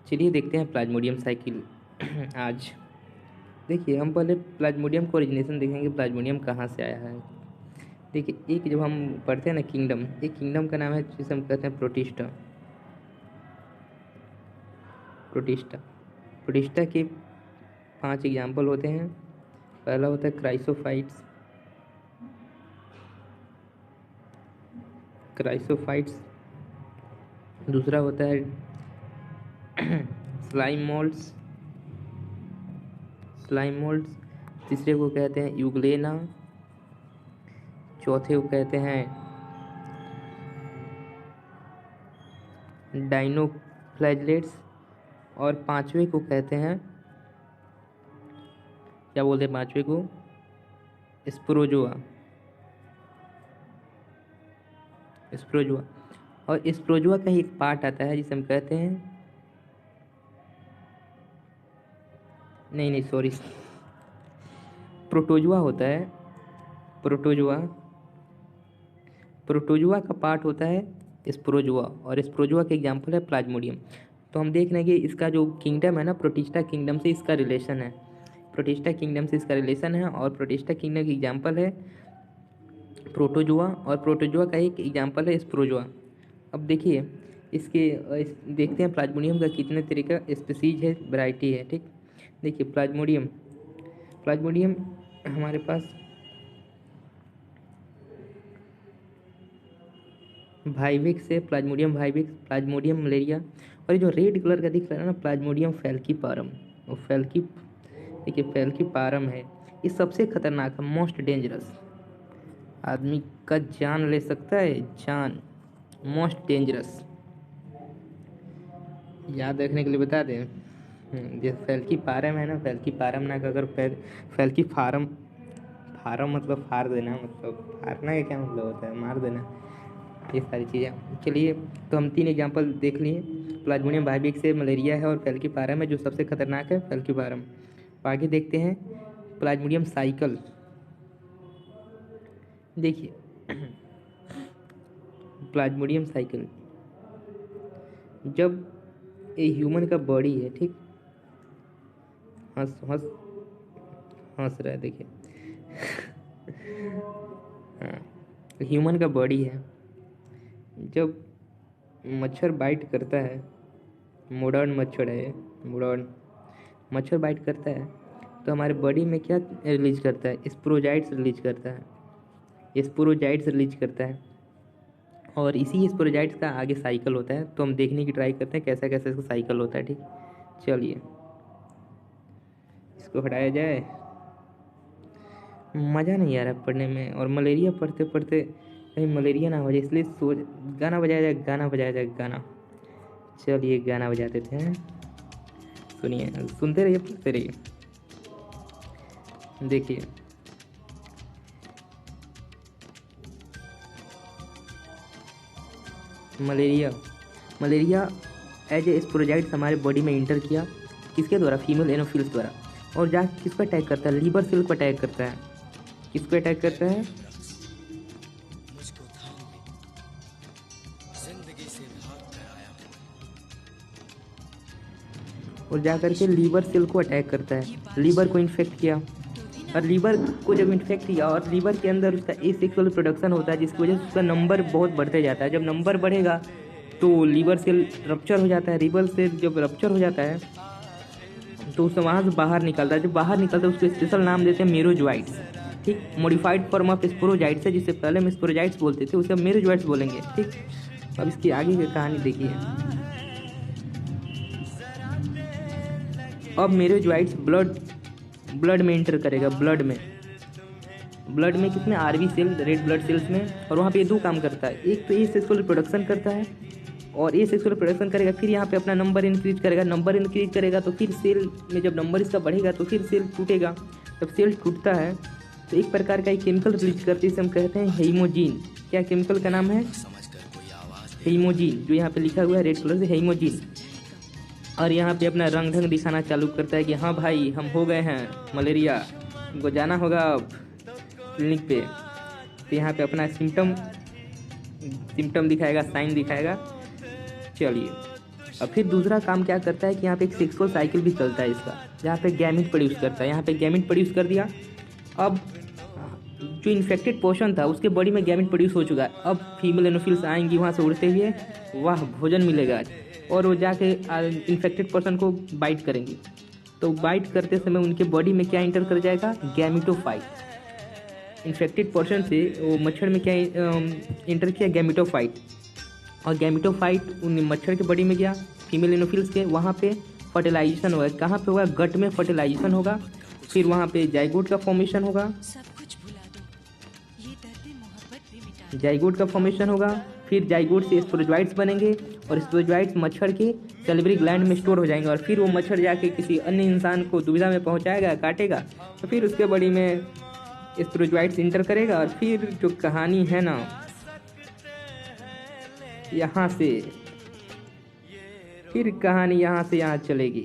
चलिए देखते हैं प्लाज्मोडियम साइकिल। आज देखिए हम पहले प्लाज्मोडियम को ओरिजिनेशन देखेंगे, प्लाज्मोडियम कहाँ से आया है। देखिए एक जब हम पढ़ते हैं ना किंगडम, एक किंगडम का नाम है जिसे हम कहते हैं प्रोटिस्टा। प्रोटिस्टा प्रोटिस्टा के 5 एग्जाम्पल होते हैं। पहला होता है क्राइसोफाइट्स। क्राइसोफाइट्स दूसरा होता है स्लाइम मोल्ड्स। स्लाइम मोल्ड्स तीसरे को कहते हैं यूग्लेना। चौथे को कहते हैं डाइनोफ्लैजलेट्स। और पांचवे को कहते हैं, क्या बोलते हैं पांचवे को, स्प्रोजोआ। स्प्रोजोआ और स्प्रोजोआ का ही एक पार्ट आता है जिसे हम कहते हैं, नहीं सॉरी, प्रोटोजोआ होता है। प्रोटोजोआ प्रोटोजोआ का पार्ट होता है स्प्रोजोआ, और स्प्रोजोआ के एग्जाम्पल है प्लाज्मोडियम। तो हम देख रहे हैं कि इसका जो किंगडम है ना, प्रोटिस्टा किंगडम से इसका रिलेशन है। प्रोटिस्टा किंगडम से इसका रिलेशन है और प्रोटिस्टा किंगडम की एग्जाम्पल है प्रोटोजोआ, और प्रोटोजोआ का एक एग्जाम्पल है स्प्रोजोआ। अब देखिए देखते हैं प्लाज्मोडियम का कितने तरीका स्पीसीज है, वैरायटी है। ठीक, देखिए प्लाज्मोडियम हमारे पास वाइविक्स है, प्लाज्मोडियम वाइविक्स, प्लाज्मोडियम मलेरिया, और ये जो रेड कलर का दिख रहा है ना प्लाज्मोडियम फैल्कीपारम। और देखिए फैल्कीपारम है, ये सबसे खतरनाक है, मोस्ट डेंजरस, आदमी का जान ले सकता है, जान, मोस्ट डेंजरस। याद रखने के लिए बता दें, जैसे फैल्कीपारम है ना, फैल्कीपारम ना का अगर फैल्की फारम मतलब फाड़ देना, मतलब फाड़ना का क्या मतलब होता है, मार देना, ये सारी चीज़ें। चलिए तो हम 3 एग्जांपल देख लिए, प्लाज्मोडियम वाइविक्स से मलेरिया है और फैल्कीपारम है, जो सबसे खतरनाक है फैल्कीपारम। आगे देखते हैं प्लाज्मोडियम साइकिल। देखिए प्लाज्मोडियम साइकिल, जब ये ह्यूमन का बॉडी है, ठीक, हंस हंस हंस रहा है, देखिए हाँ, ह्यूमन का बॉडी है, जब मच्छर बाइट करता है, मॉडर्न मच्छर है, मॉडर्न मच्छर बाइट करता है, तो हमारे बॉडी में क्या रिलीज करता है, स्पोरोजाइट्स रिलीज करता है, स्पोरोजाइट्स रिलीज करता है। और इसी स्पोरोजाइट्स का आगे साइकिल होता है, तो हम देखने की ट्राई करते हैं कैसा कैसा इसका साइकिल होता है। ठीक, चलिए इसको हटाया जाए, मज़ा नहीं आ रहा पढ़ने में, और मलेरिया पढ़ते पढ़ते कहीं मलेरिया ना हो जाए, इसलिए गाना बजाया जाए, गाना बजाया जाए, गाना। चलिए गाना बजा देते हैं, सुनिए, सुनते रहिए, पढ़ते रहिए। देखिए मलेरिया एज ए स्पोरोजाइट्स हमारे बॉडी में इंटर किया, किसके द्वारा, फीमेल एनोफिल्स द्वारा, और जाके किसको अटैक करता है, लीवर सेल को अटैक करता है। किसको अटैक करता है, और जा करके लीवर सेल को अटैक करता है, लीवर को इन्फेक्ट किया, और लीवर को जब इन्फेक्ट किया और लीवर के अंदर उसका एसेक्सुअल प्रोडक्शन होता है, जिसकी वजह से उसका नंबर बहुत बढ़ते जाता है। जब नंबर बढ़ेगा तो लीवर सेल रप्चर हो जाता है, लीवर सेल जब रप्चर हो जाता है तो उसे वहाँ से बाहर निकलता है, जब बाहर निकलता है उसको स्पेशल नाम देते हैं मेरोजोइट्स। ठीक, मॉडिफाइड फॉर्म ऑफ स्पोरोजाइट्स है, जिससे पहले हम स्पोरोजाइट्स बोलते थे, उसे हम मेरोजोइट्स बोलेंगे। ठीक, अब इसकी आगे की कहानी देखिए। अब मेरोजोइट्स ब्लड में इंटर करेगा, ब्लड में किसमें, RB cell, red blood cells में, और वहाँ पे 2 काम करता है, एक तो ए सेक्सुअल प्रोडक्शन करता है, और ए सेक्सुअल प्रोडक्शन करेगा, फिर यहाँ पे अपना नंबर इंक्रीज करेगा, तो फिर सेल में जब नंबर इसका बढ़ेगा तो फिर सेल टूटेगा। जब सेल टूटता है तो एक प्रकार का एक केमिकल रिलीज करती है, जिसे हम कहते हैं हीमोजीन। क्या केमिकल का नाम है, हीमोजीन, जो यहाँ पे लिखा हुआ है रेड कलर से, हीमोजीन। और यहाँ पे अपना रंग ढंग दिखाना चालू करता है कि हाँ भाई हम हो गए हैं मलेरिया, हमको जाना होगा अब क्लिनिक पे। तो यहाँ पे अपना सिम्टम दिखाएगा, साइन दिखाएगा। चलिए और फिर दूसरा काम क्या करता है कि यहाँ पे एक सेक्सुअल साइकिल भी चलता है इसका, जहाँ पे गैमिट प्रोड्यूस करता है। यहाँ पे गैमिट प्रोड्यूस कर दिया, अब जो इन्फेक्टेड पोर्शन था उसके बॉडी में गैमिट प्रोड्यूस हो चुका है। अब फीमेल एनोफिल्स आएंगी वहाँ से उड़ते हुए, वाह भोजन मिलेगा आज, और वो जाके इन्फेक्टेड पर्सन को बाइट करेंगी। तो बाइट करते समय उनके बॉडी में क्या इंटर कर जाएगा, गैमिटोफाइट। इन्फेक्टेड पर्सन से वो मच्छर में क्या इंटर किया, गैमिटोफाइट। और गैमिटोफाइट उन मच्छर के बॉडी में गया, फीमेल एनोफिल्स के, वहाँ पे फर्टिलाइजेशन होगा। कहाँ पे होगा, गट में फर्टिलाइजेशन होगा। फिर वहाँ पे जाइगोट का फॉर्मेशन होगा, जाइगोट का फॉर्मेशन होगा। फिर जाइगोट से स्पोरोजोइट्स बनेंगे, और स्पोरोजोइट्स मच्छर के सैलिवरी ग्लैंड में स्टोर हो जाएंगे। और फिर वो मच्छर जाके किसी अन्य इंसान को दुविधा में पहुंचाएगा, काटेगा, तो फिर उसके बॉडी में स्पोरोजोइट्स इंटर करेगा। और फिर जो कहानी है ना, यहाँ से फिर कहानी यहाँ से यहाँ चलेगी।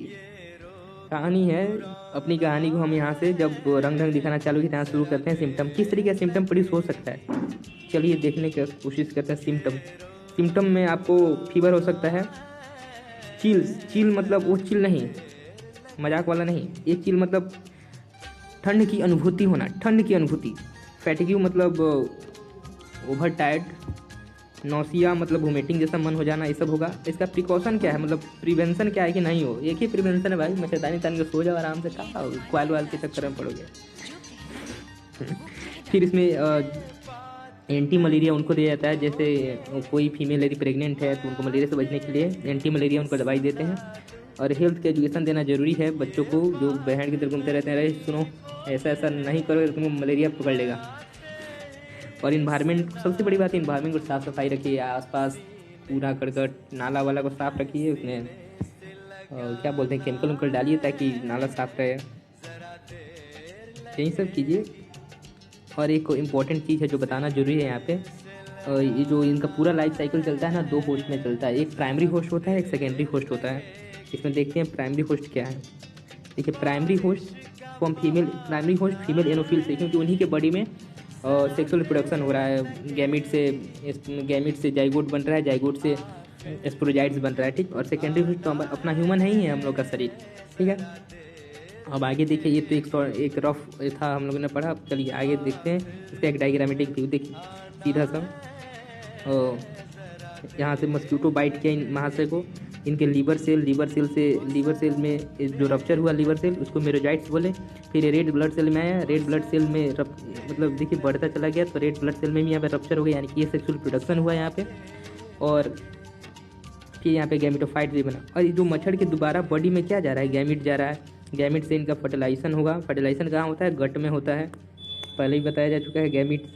कहानी है, अपनी कहानी को हम यहाँ से जब रंग ढंग दिखाना चालू किया, यहाँ शुरू करते हैं। सिम्टम, किस तरीके का सिम्टम प्रोड्यूस हो सकता है, चलिए देखने की कोशिश करते हैं। सिम्टम में आपको फीवर हो सकता है, चिल मतलब वो चिल नहीं, मजाक वाला नहीं, ये चिल मतलब ठंड की अनुभूति होना, ठंड की अनुभूति। फैटिग्यू मतलब ओवर टायर्ड, नौसिया मतलब वोमिटिंग जैसा मन हो जाना, ये सब होगा। इसका प्रिकॉशन क्या है, मतलब प्रिवेंशन क्या है कि नहीं हो, एक ही प्रिवेंशन है भाई, मच्छरदानी तान के सो जाओ आराम से, कहाँ क्वाल वाल के चक्कर में पड़ोगे। फिर इसमें एंटी मलेरिया उनको दिया जाता है, जैसे कोई फीमेल यदि प्रेग्नेंट है तो उनको मलेरिया से बचने के लिए एंटी मलेरिया उनको दवाई देते हैं। और हेल्थ के एजुकेशन देना जरूरी है बच्चों को, जो बहन की तरफ घूमते रहते हैं, अरे सुनो ऐसा ऐसा नहीं करोगे तो तुमको मलेरिया पकड़ लेगा। और इन्वायरमेंट, सबसे बड़ी बात है इन्वायरमेंट को साफ़ सफाई रखिए, आसपास पूरा करकट नाला वाला को साफ़ रखिए, उसमें क्या बोलते हैं केमिकल उमिकल डालिए ताकि नाला साफ रहे, यही सब कीजिए। और एक इम्पॉर्टेंट चीज़ है जो बताना जरूरी है यहाँ पे, ये जो इनका पूरा लाइफ साइकिल चलता है ना, 2 होस्ट में चलता है, एक प्राइमरी होस्ट होता है, एक सेकेंडरी होस्ट होता है। इसमें देखते हैं प्राइमरी होस्ट क्या है। देखिए primary host form primary host female Anopheles है, क्योंकि उन्हीं के बॉडी में सेक्सुअल रिप्रोडक्शन हो रहा है, गैमिट से जाइगोट बन रहा है, जाइगोट से स्पोरोजाइट्स बन रहा है, ठीक। और सेकेंडरी होस्ट तो अपना ह्यूमन है ही है हम लोग का शरीर, ठीक है। अब आगे देखिए, ये तो एक रफ था हम लोगों ने पढ़ा, चलिए आगे देखते हैं। इसका एक डायग्रामेटिक व्यू देखिए सीधा सा, यहाँ से मस्क्यूटो बाइट किया इन महाशय को, इनके लीवर सेल में जो रप्चर हुआ लीवर सेल, उसको मेरोजाइट्स बोले। फिर रेड ब्लड सेल में आया, रेड ब्लड सेल में मतलब देखिए बढ़ता चला गया, तो रेड ब्लड सेल में भी यहाँ पे रप्चर हो गया, यानी कि ये सेक्सुअल प्रोडक्शन हुआ यहाँ पे। और फिर यहाँ पे गैमिटोफाइट भी बना। और ये जो मच्छर के दोबारा बॉडी में क्या जा रहा है, गैमिट जा रहा है, गैमिट से इनका फर्टिलाइजेशन होगा। फर्टिलाइजेशन कहाँ होता है, गट में होता है, पहले ही बताया जा चुका है। गैमिट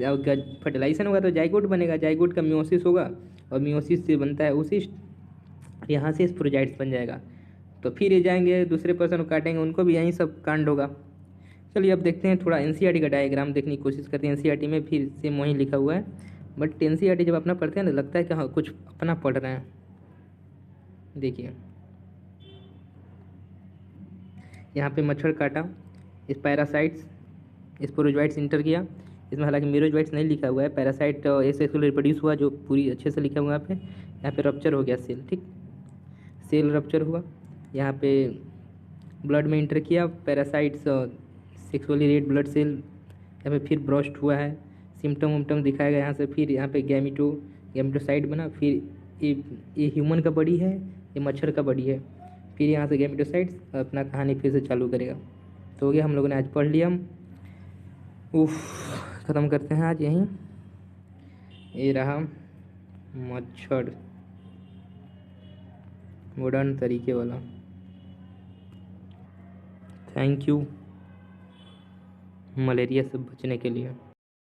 फर्टिलाइजेशन होगा तो जाइगोट बनेगा, जाइगोट का मियोसिस होगा, और मियोसिस से बनता है ओसिस्ट, यहाँ से स्पोरोजाइट्स बन जाएगा। तो फिर ये जाएंगे दूसरे पर्सन को काटेंगे, उनको भी यहीं सब कांड होगा। चलिए अब देखते हैं, थोड़ा एनसीईआरटी का डायग्राम देखने की कोशिश करते हैं। एनसीईआरटी में फिर सेम वहीं लिखा हुआ है, बट एनसीईआरटी जब अपना पढ़ते हैं ना, लगता है कि हाँ कुछ अपना पढ़ रहे हैं। देखिए यहाँ पे मच्छर काटा, इस पैरासाइट्स स्पोरोजोइट्स इंटर किया, इसमें हालांकि मेरोजोइट्स नहीं लिखा हुआ है, पैरासाइट एसेक्सुअली रिप्रोड्यूस हुआ जो पूरी अच्छे से लिखा हुआ है। यहाँ पे रप्चर हो गया सेल, ठीक, सेल रप्चर हुआ, यहाँ पे ब्लड में इंटर किया, parasites sexually red blood cell यहाँ पे फिर ब्रस्ट हुआ है, सिम्टम विम्टम दिखाया गया यहाँ से। फिर यहाँ पे गैमिटोसाइट बना, फिर ये ह्यूमन का बॉडी है, ये मच्छर का बॉडी है, फिर यहाँ से गैमिटोसाइट्स अपना कहानी फिर से चालू करेगा। तो हो गया, हम लोगों ने आज पढ़ लिया। ख़त्म करते हैं आज यहीं। ये रहा मच्छर मॉडर्न तरीके वाला। थैंक यू मलेरिया से बचने के लिए।